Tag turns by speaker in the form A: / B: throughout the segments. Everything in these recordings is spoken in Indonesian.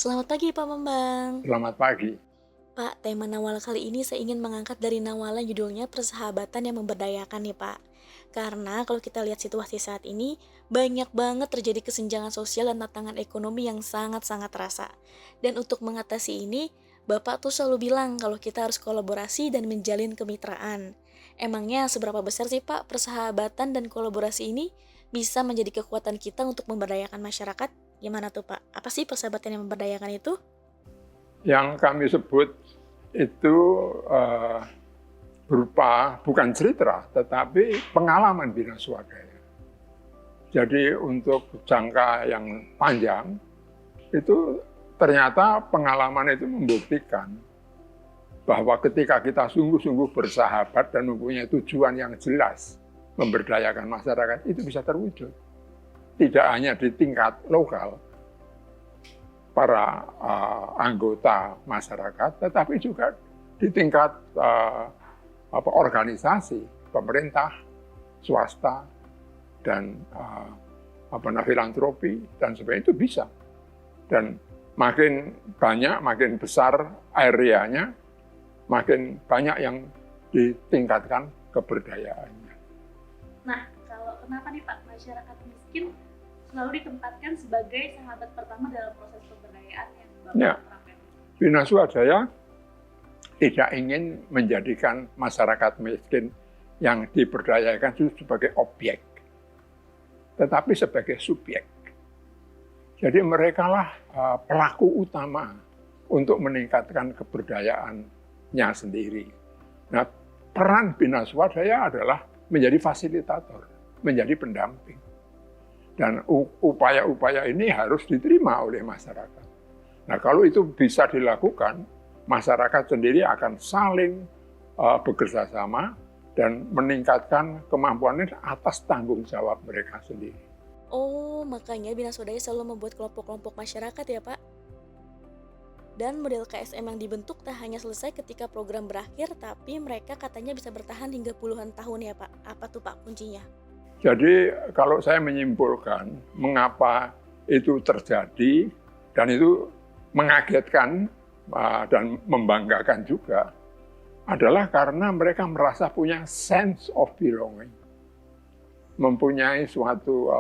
A: Selamat pagi Pak Bambang.
B: Selamat pagi.
A: Pak, tema Nawala kali ini saya ingin mengangkat dari Nawala judulnya Persahabatan yang Memberdayakan nih Pak. Karena kalau kita lihat situasi saat ini, banyak banget terjadi kesenjangan sosial dan tantangan ekonomi yang sangat-sangat terasa. Dan untuk mengatasi ini, Bapak tuh selalu bilang kalau kita harus kolaborasi dan menjalin kemitraan. Emangnya seberapa besar sih Pak persahabatan dan kolaborasi ini bisa menjadi kekuatan kita untuk memberdayakan masyarakat? Gimana tuh Pak? Apa sih persahabatan yang memberdayakan itu?
B: Yang kami sebut itu berupa bukan cerita, tetapi pengalaman bina swadaya. Jadi untuk jangka yang panjang, itu ternyata pengalaman itu membuktikan bahwa ketika kita sungguh-sungguh bersahabat dan mempunyai tujuan yang jelas, memberdayakan masyarakat, itu bisa terwujud. Tidak hanya di tingkat lokal, para anggota masyarakat, tetapi juga di tingkat organisasi, pemerintah, swasta, dan filantropi, dan sebagainya itu bisa. Dan makin banyak, makin besar areanya, makin banyak yang ditingkatkan keberdayaannya.
C: Nah, kalau kenapa nih Pak, masyarakat miskin selalu ditempatkan sebagai sahabat pertama dalam proses pemberdayaan yang Bapak terapkan?
B: Bina Swadaya tidak ingin menjadikan masyarakat miskin yang diberdayakan itu sebagai objek, tetapi sebagai subjek. Jadi merekalah pelaku utama untuk meningkatkan keberdayaannya sendiri. Nah, peran Bina Swadaya adalah menjadi fasilitator, menjadi pendamping. Dan upaya-upaya ini harus diterima oleh masyarakat. Nah, kalau itu bisa dilakukan, masyarakat sendiri akan saling bekerja sama dan meningkatkan kemampuannya atas tanggung jawab mereka sendiri.
A: Oh, makanya Bina Swadaya selalu membuat kelompok-kelompok masyarakat ya, Pak? Dan model KSM yang dibentuk tak hanya selesai ketika program berakhir, tapi mereka katanya bisa bertahan hingga puluhan tahun ya, Pak? Apa tuh, Pak, kuncinya?
B: Jadi kalau saya menyimpulkan mengapa itu terjadi dan itu mengagetkan dan membanggakan juga adalah karena mereka merasa punya sense of belonging, mempunyai suatu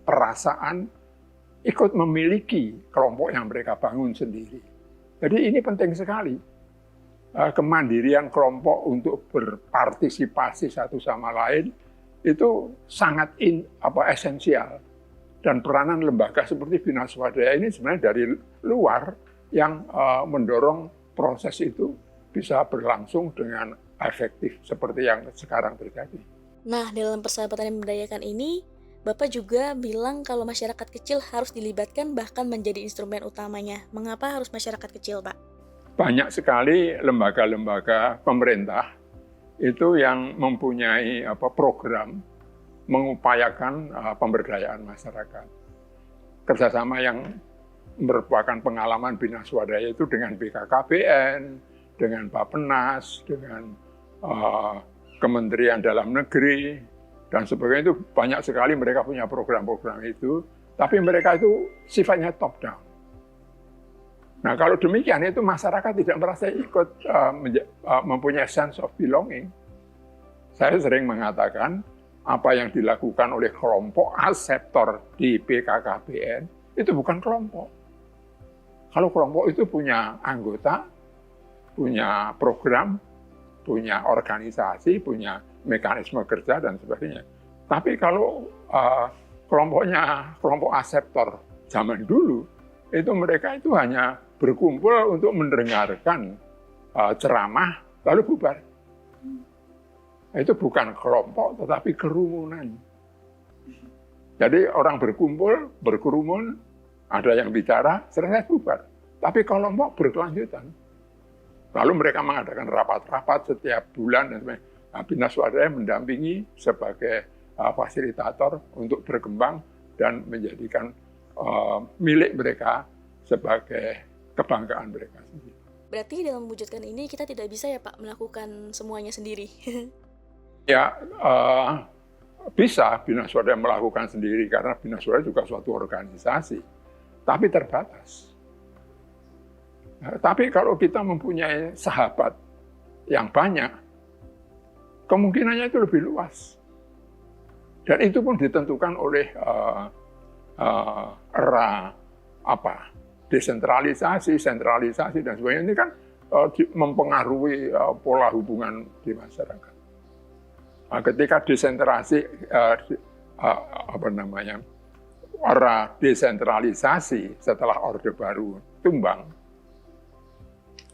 B: perasaan ikut memiliki kelompok yang mereka bangun sendiri. Jadi ini penting sekali, kemandirian kelompok untuk berpartisipasi satu sama lain itu sangat esensial. Dan peranan lembaga seperti Bina Swadaya ini sebenarnya dari luar yang mendorong proses itu bisa berlangsung dengan efektif seperti yang sekarang terjadi.
A: Nah, dalam persahabatan yang memberdayakan ini, Bapak juga bilang kalau masyarakat kecil harus dilibatkan bahkan menjadi instrumen utamanya. Mengapa harus masyarakat kecil, Pak?
B: Banyak sekali lembaga-lembaga pemerintah itu yang mempunyai program mengupayakan pemberdayaan masyarakat. Kerjasama yang merupakan pengalaman Bina Swadaya itu dengan BKKBN, dengan Bappenas, dengan Kementerian Dalam Negeri, dan sebagainya. Itu banyak sekali mereka punya program-program itu, tapi mereka itu sifatnya top down. Nah, kalau demikian itu masyarakat tidak merasa ikut mempunyai sense of belonging. Saya sering mengatakan apa yang dilakukan oleh kelompok aseptor di BKKBN itu bukan kelompok. Kalau kelompok itu punya anggota, punya program, punya organisasi, punya mekanisme kerja dan sebagainya. Tapi kalau kelompok aseptor zaman dulu, itu mereka itu hanya berkumpul untuk mendengarkan ceramah lalu bubar. Itu bukan kelompok tetapi kerumunan. Jadi orang berkumpul, berkerumun, ada yang bicara, selesai bubar. Tapi kelompok berkelanjutan. Lalu mereka mengadakan rapat-rapat setiap bulan dan sebagainya. Bina Swadaya mendampingi sebagai fasilitator untuk berkembang dan menjadikan milik mereka sebagai kebanggaan mereka sendiri.
A: Berarti dalam mewujudkan ini kita tidak bisa ya Pak melakukan semuanya sendiri.
B: Ya, bisa Bina Swadaya melakukan sendiri karena Bina Swadaya juga suatu organisasi, tapi terbatas. Tapi kalau kita mempunyai sahabat yang banyak, kemungkinannya itu lebih luas. Dan itu pun ditentukan oleh era desentralisasi, sentralisasi dan sebagainya. Ini kan mempengaruhi pola hubungan di masyarakat. Nah, ketika era desentralisasi setelah Orde Baru tumbang,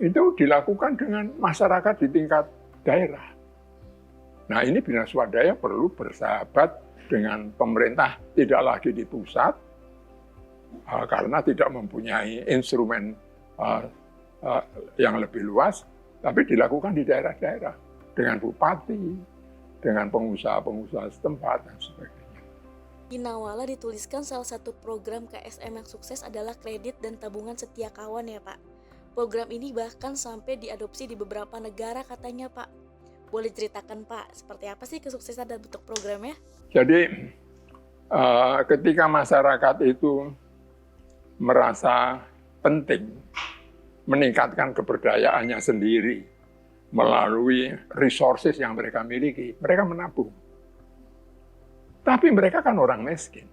B: itu dilakukan dengan masyarakat di tingkat daerah. Nah, ini Bina Swadaya perlu bersahabat dengan pemerintah, tidak lagi di pusat, karena tidak mempunyai instrumen yang lebih luas, tapi dilakukan di daerah-daerah dengan bupati, dengan pengusaha-pengusaha setempat dan sebagainya.
A: Di Nawala dituliskan salah satu program KSM yang sukses adalah kredit dan tabungan setia kawan ya Pak. Program ini bahkan sampai diadopsi di beberapa negara katanya Pak. Boleh ceritakan Pak, seperti apa sih kesuksesan dan bentuk programnya?
B: Jadi ketika masyarakat itu merasa penting meningkatkan keberdayaannya sendiri melalui resources yang mereka miliki, mereka menabung. Tapi mereka kan orang miskin.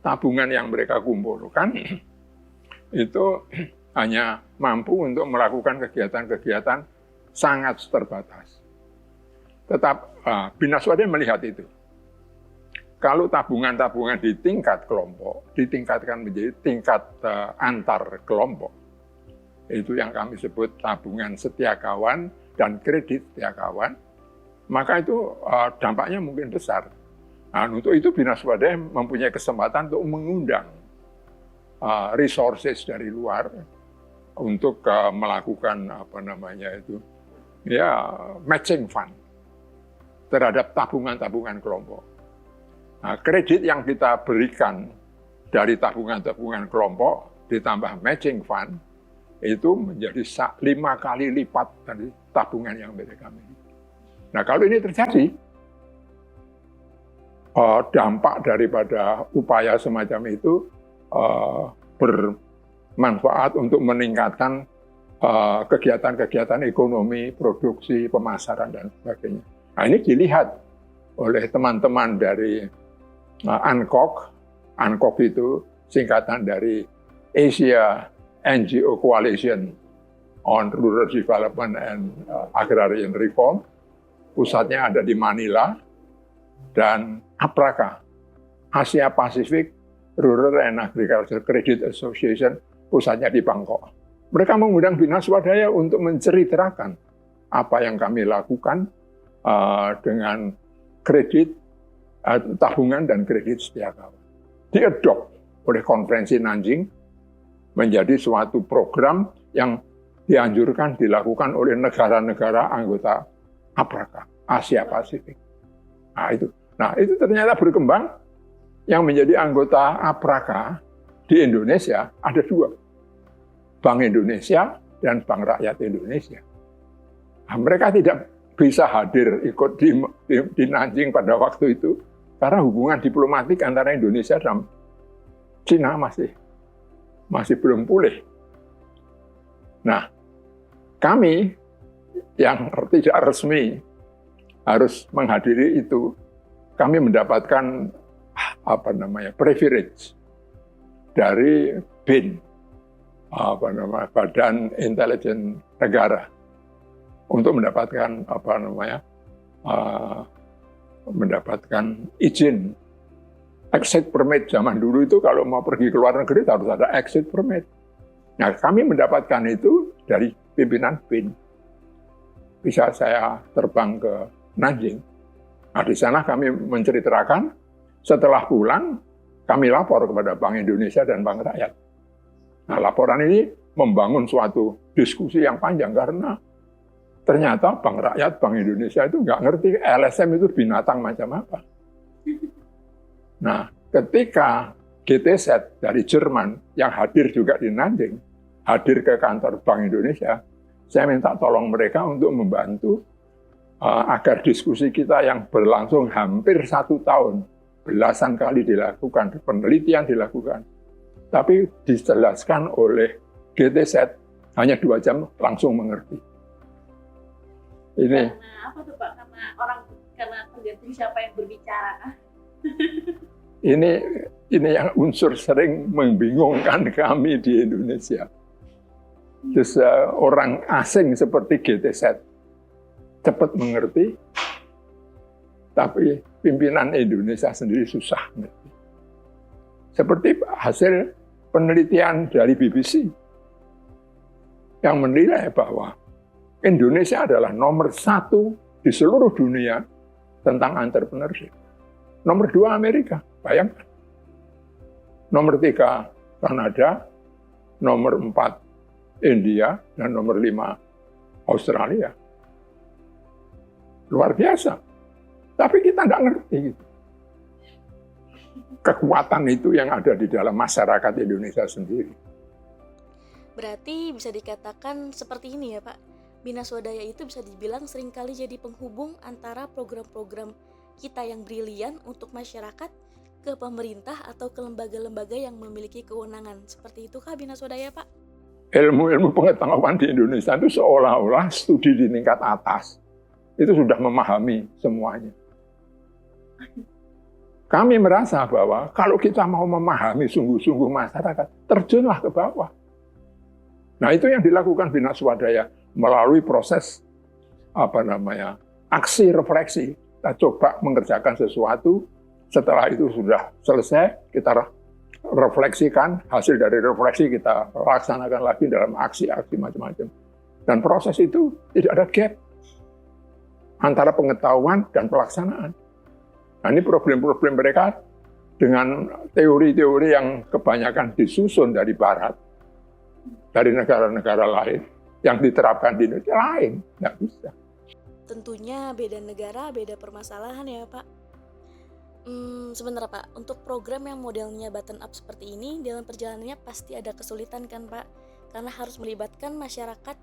B: Tabungan yang mereka kumpulkan itu hanya mampu untuk melakukan kegiatan-kegiatan sangat terbatas. Tetap Bina Swadaya melihat itu. Kalau tabungan-tabungan di tingkat kelompok, ditingkatkan menjadi tingkat antar kelompok, itu yang kami sebut tabungan setia kawan dan kredit setia kawan, maka itu dampaknya mungkin besar. Nah, untuk itu Bina Swadaya mempunyai kesempatan untuk mengundang resources dari luar untuk melakukan matching fund terhadap tabungan-tabungan kelompok. Nah, kredit yang kita berikan dari tabungan-tabungan kelompok ditambah matching fund itu menjadi 5 kali lipat dari tabungan yang mereka miliki. Nah, kalau ini terjadi, dampak daripada upaya semacam itu bermanfaat untuk meningkatkan kegiatan-kegiatan ekonomi, produksi, pemasaran, dan sebagainya. Nah, ini dilihat oleh teman-teman dari ANCOG. ANCOG itu singkatan dari Asia NGO Coalition on Rural Development and Agrarian Reform. Pusatnya ada di Manila. Dan APRAKA, Asia Pacific Rural and Agriculture Credit Association, pusatnya di Bangkok. Mereka mengundang Bina Swadaya untuk menceritakan apa yang kami lakukan dengan kredit, tabungan dan kredit setia kawan. Diadopt oleh konferensi Nanjing menjadi suatu program yang dianjurkan dilakukan oleh negara-negara anggota APRAKA, Asia Pasifik. Nah, itu ternyata berkembang. Yang menjadi anggota APRAKA di Indonesia ada 2. Bank Indonesia dan Bank Rakyat Indonesia. Nah, mereka tidak bisa hadir ikut di Nanjing pada waktu itu karena hubungan diplomatik antara Indonesia dan Cina masih belum pulih. Nah, kami yang tidak resmi harus menghadiri itu, kami mendapatkan privilege dari BIN, Badan Intelijen Negara, untuk mendapatkan mendapatkan izin exit permit. Zaman dulu itu kalau mau pergi ke luar negeri harus ada exit permit. Nah, kami mendapatkan itu dari pimpinan BIN. Bisa saya terbang ke Nanjing. Nah, di sana kami menceritakan, setelah pulang, kami lapor kepada Bank Indonesia dan Bank Rakyat. Nah, laporan ini membangun suatu diskusi yang panjang, karena ternyata Bank Rakyat, Bank Indonesia itu nggak ngerti LSM itu binatang macam apa. Nah, ketika GTZ dari Jerman yang hadir juga di Nanjing, hadir ke kantor Bank Indonesia, saya minta tolong mereka untuk membantu agar diskusi kita yang berlangsung hampir 1 tahun, belasan kali dilakukan, penelitian dilakukan, tapi dijelaskan oleh GTZ hanya 2 jam langsung mengerti. Ini
C: Karena apa tuh Pak? Karena tergantung siapa yang berbicara.
B: ini yang unsur sering membingungkan kami di Indonesia. Terus orang asing seperti GTZ cepat mengerti, tapi pimpinan Indonesia sendiri susah mengerti. Seperti hasil penelitian dari BBC yang menilai bahwa Indonesia adalah nomor 1 di seluruh dunia tentang entrepreneurship. Nomor 2 Amerika, bayangkan. Nomor 3 Kanada, nomor 4 India, dan nomor 5 Australia. Luar biasa. Tapi kita nggak ngerti gitu. Kekuatan itu yang ada di dalam masyarakat Indonesia sendiri.
A: Berarti bisa dikatakan seperti ini ya Pak, Bina Swadaya itu bisa dibilang seringkali jadi penghubung antara program-program kita yang brilian untuk masyarakat ke pemerintah atau ke lembaga-lembaga yang memiliki kewenangan. Seperti itu kah Bina Swadaya Pak?
B: Ilmu-ilmu pengetahuan di Indonesia itu seolah-olah studi di tingkat atas. Itu sudah memahami semuanya. Kami merasa bahwa kalau kita mau memahami sungguh-sungguh masyarakat, terjunlah ke bawah. Nah, itu yang dilakukan Bina Swadaya melalui proses aksi refleksi. Kita coba mengerjakan sesuatu, setelah itu sudah selesai, kita refleksikan, hasil dari refleksi kita laksanakan lagi dalam aksi-aksi macam-macam. Dan proses itu tidak ada gap antara pengetahuan dan pelaksanaan. Nah, ini problem-problem mereka dengan teori-teori yang kebanyakan disusun dari Barat, dari negara-negara lain, yang diterapkan di Indonesia lain, nggak bisa.
A: Tentunya beda negara, beda permasalahan ya Pak. Sebentar Pak, untuk program yang modelnya button up seperti ini, dalam perjalanannya pasti ada kesulitan kan Pak? Karena harus melibatkan masyarakat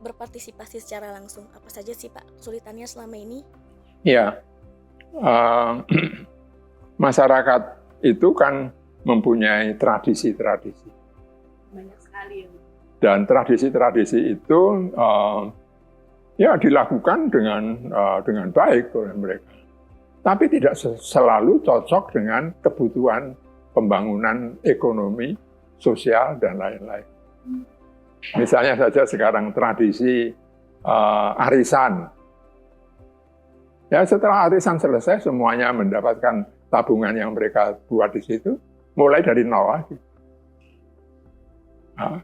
A: berpartisipasi secara langsung. Apa saja sih Pak kesulitannya selama ini?
B: Ya, masyarakat itu kan mempunyai tradisi-tradisi.
C: Banyak sekali ya.
B: Dan tradisi-tradisi itu ya dilakukan dengan baik oleh mereka. Tapi tidak selalu cocok dengan kebutuhan pembangunan ekonomi, sosial, dan lain-lain. Misalnya saja sekarang tradisi arisan. Ya, setelah arisan selesai, semuanya mendapatkan tabungan yang mereka buat di situ, mulai dari nol lagi. Nah,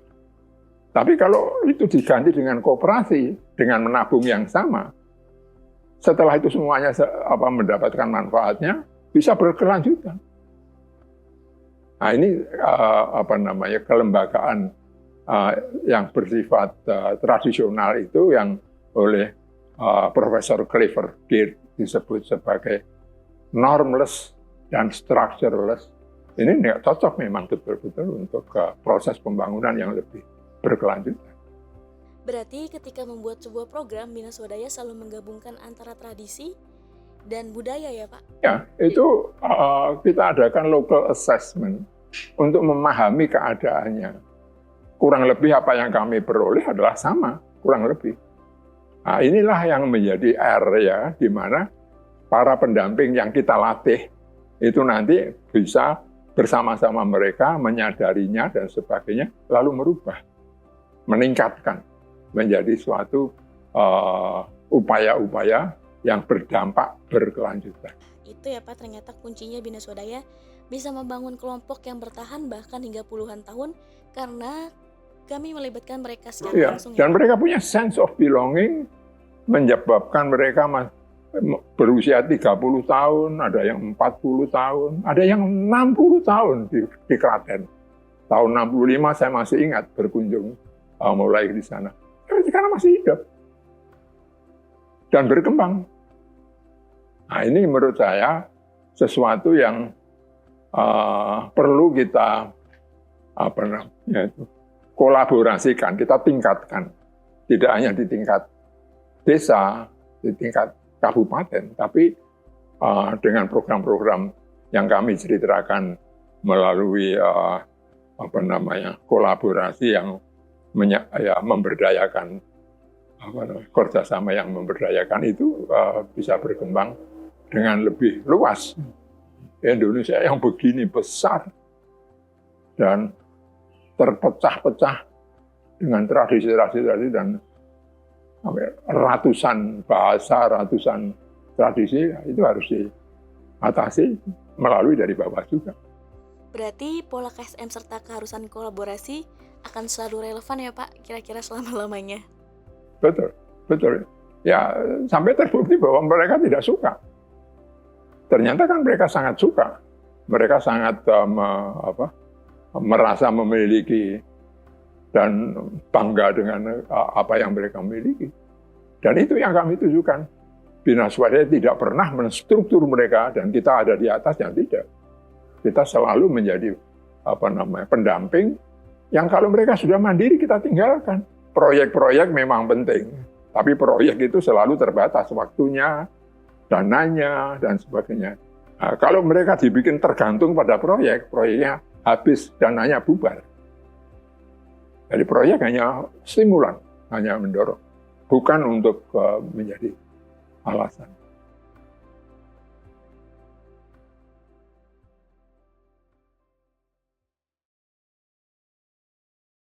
B: tapi kalau itu diganti dengan koperasi, dengan menabung yang sama, setelah itu semuanya mendapatkan manfaatnya, bisa berkelanjutan. Nah, ini kelembagaan yang bersifat tradisional itu yang oleh Profesor Clifford Geertz disebut sebagai normless dan structureless. Ini nggak cocok memang betul-betul untuk proses pembangunan yang lebih berkelanjutan.
A: Berarti ketika membuat sebuah program, Bina Swadaya selalu menggabungkan antara tradisi dan budaya ya Pak?
B: Ya, itu kita adakan local assessment untuk memahami keadaannya. Kurang lebih apa yang kami peroleh adalah sama, kurang lebih. Nah, inilah yang menjadi area di mana para pendamping yang kita latih itu nanti bisa bersama-sama mereka menyadarinya dan sebagainya, lalu merubah, meningkatkan, menjadi suatu upaya-upaya yang berdampak berkelanjutan.
A: Itu ya Pak, ternyata kuncinya Bina Swadaya bisa membangun kelompok yang bertahan bahkan hingga puluhan tahun karena kami melibatkan mereka secara langsung.
B: Dan mereka punya sense of belonging, menyebabkan mereka berusia 30 tahun, ada yang 40 tahun, ada yang 60 tahun di Klaten. Tahun 65 saya masih ingat berkunjung mulai di sana. Sekarang masih hidup dan berkembang. Nah, ini menurut saya sesuatu yang perlu kita kolaborasikan, kita tingkatkan. Tidak hanya di tingkat desa, di tingkat kabupaten, tapi dengan program-program yang kami ceritakan melalui kolaborasi yang memberdayakan kerjasama yang memberdayakan itu bisa berkembang dengan lebih luas. Indonesia yang begini besar dan terpecah-pecah dengan tradisi-tradisi dan ratusan bahasa, ratusan tradisi, itu harus diatasi melalui dari bawah juga.
A: Berarti pola KSM serta keharusan kolaborasi akan selalu relevan ya Pak, kira-kira selama-lamanya?
B: Betul, betul. Ya, sampai terbukti bahwa mereka tidak suka. Ternyata kan mereka sangat suka. Mereka sangat merasa memiliki dan bangga dengan apa yang mereka miliki. Dan itu yang kami tujukan. Bina Swadaya tidak pernah menstruktur mereka dan kita ada di atasnya, tidak. Kita selalu menjadi pendamping yang kalau mereka sudah mandiri kita tinggalkan. Proyek-proyek memang penting, tapi proyek itu selalu terbatas waktunya, dananya, dan sebagainya. Nah, kalau mereka dibikin tergantung pada proyeknya habis, dananya bubar. Jadi proyek hanya stimulan, hanya mendorong, bukan untuk menjadi alasan.